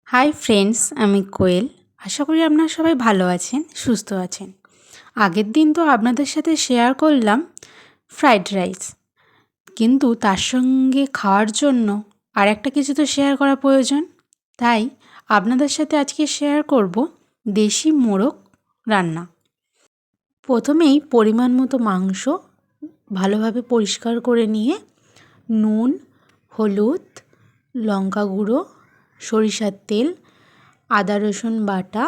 Hi friends, আমি কোয়েল। আশা করি আপনারা সবাই ভালো আছেন, সুস্থ আছেন। আগের দিন তো আপনাদের সাথে শেয়ার করলাম ফ্রাইড রাইস, কিন্তু তার সঙ্গে খাওয়ার জন্য আর একটা কিছু তো শেয়ার করা প্রয়োজন। তাই আপনাদের সাথে আজকে শেয়ার করব দেশি মোরগ রান্না। প্রথমেই পরিমাণ মতো মাংস ভালোভাবে পরিষ্কার করে নিয়ে নুন, হলুদ, লঙ্কা গুঁড়ো, সরিষার তেল, আদা রসুন বাটা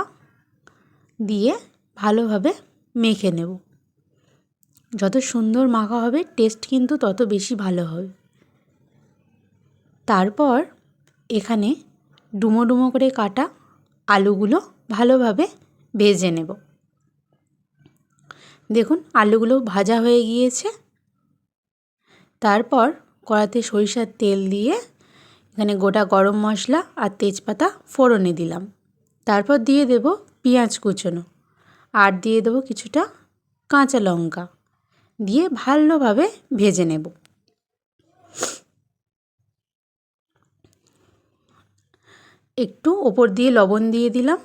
দিয়ে ভালোভাবে মেখে নেব। যত সুন্দর মাখা হবে টেস্ট কিন্তু তত বেশি ভালো হবে। তারপর এখানে ডুমো ডুমো করে কাটা আলুগুলো ভালোভাবে ভেজে নেব। দেখুন আলুগুলো ভাজা হয়ে গিয়েছে। তারপর কড়াতে সরিষার তেল দিয়ে এখানে গোটা গরম মশলা আর তেজপাতা ফোড়নে দিলাম। তারপর দিয়ে দেব পেঁয়াজ কুচনো আর দিয়ে দেবো কিছুটা কাঁচা লঙ্কা দিয়ে ভালোভাবে ভেজে নেব। একটু ওপর দিয়ে লবণ দিয়ে দিলাম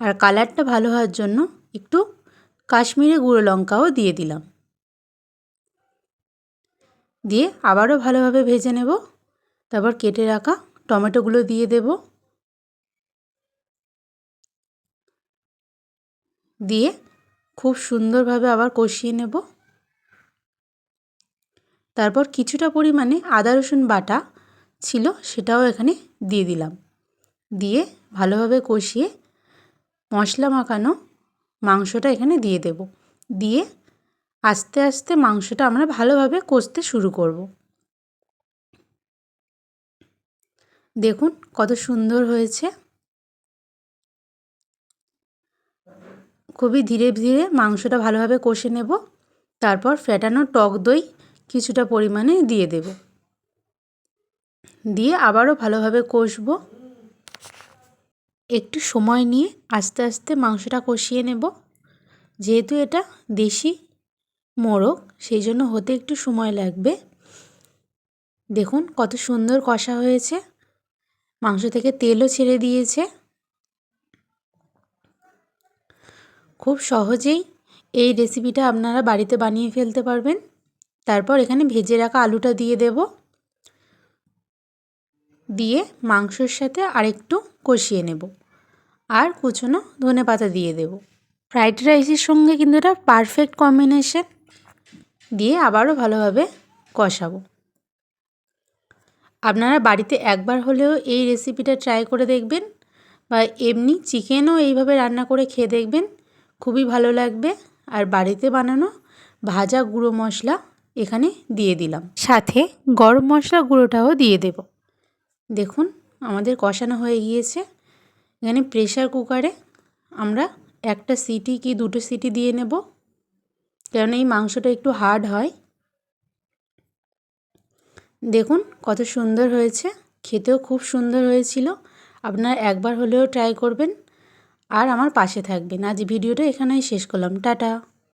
আর কালারটা ভালো হওয়ার জন্য একটু কাশ্মীরি গুঁড়ো লঙ্কাও দিয়ে দিলাম। দিয়ে আবারও ভালোভাবে ভেজে নেব। তারপর কেটে রাখা টমেটোগুলো দিয়ে দেব। দিয়ে খুব সুন্দরভাবে আবার কষিয়ে নেব। তারপর কিছুটা পরিমাণে আদা রসুন বাটা ছিল সেটাও এখানে দিয়ে দিলাম। দিয়ে ভালোভাবে কষিয়ে মশলা মাখানো মাংসটা এখানে দিয়ে দেব। দিয়ে আস্তে আস্তে মাংসটা আমরা ভালোভাবে কষতে শুরু করব। দেখুন কত সুন্দর হয়েছে। খুবই ধীরে ধীরে মাংসটা ভালোভাবে কষে নেব। তারপর ফেটানো টক দই কিছুটা পরিমাণে দিয়ে দেব। দিয়ে আবারও ভালোভাবে কষবো। একটু সময় নিয়ে আস্তে আস্তে মাংসটা কষিয়ে নেব। যেহেতু এটা দেশি মোরগ সেই জন্য হতে একটু সময় লাগবে। দেখুন কত সুন্দর কষা হয়েছে, মাংস থেকে তেলও ছেড়ে দিয়েছে। খুব সহজেই এই রেসিপিটা আপনারা বাড়িতে বানিয়ে ফেলতে পারবেন। তারপর এখানে ভেজে রাখা আলুটা দিয়ে দেব। দিয়ে মাংসের সাথে আরেকটু কষিয়ে নেব আর কুচনো ধনেপাতা দিয়ে দেব। ফ্রাইড রাইসের সঙ্গে কিন্তু এটা পারফেক্ট কম্বিনেশন। দিয়ে আবারও ভালোভাবে কষাবো। আপনারা বাড়িতে একবার হলেও এই রেসিপিটা ট্রাই করে দেখবেন, বা এমনি চিকেনও এইভাবে রান্না করে খেয়ে দেখবেন, খুবই ভালো লাগবে। আর বাড়িতে বানানো ভাজা গুঁড়ো মশলা এখানে দিয়ে দিলাম, সাথে গরম মশলা গুঁড়োটাও দিয়ে দেব। দেখুন আমাদের কষানো হয়ে গিয়েছে। এখানে প্রেসার কুকারে আমরা একটা সিটি কি দুটো সিটি দিয়ে নেব, কারণ এই মাংসটা একটু হার্ড হয়। দেখুন কত সুন্দর হয়েছে, খেতেও খুব সুন্দর হয়েছিল। আপনারা একবার হলেও ট্রাই করবেন আর আমার পাশে থাকবেন। আজ ভিডিওটা এখানেই শেষ করলাম। টাটা।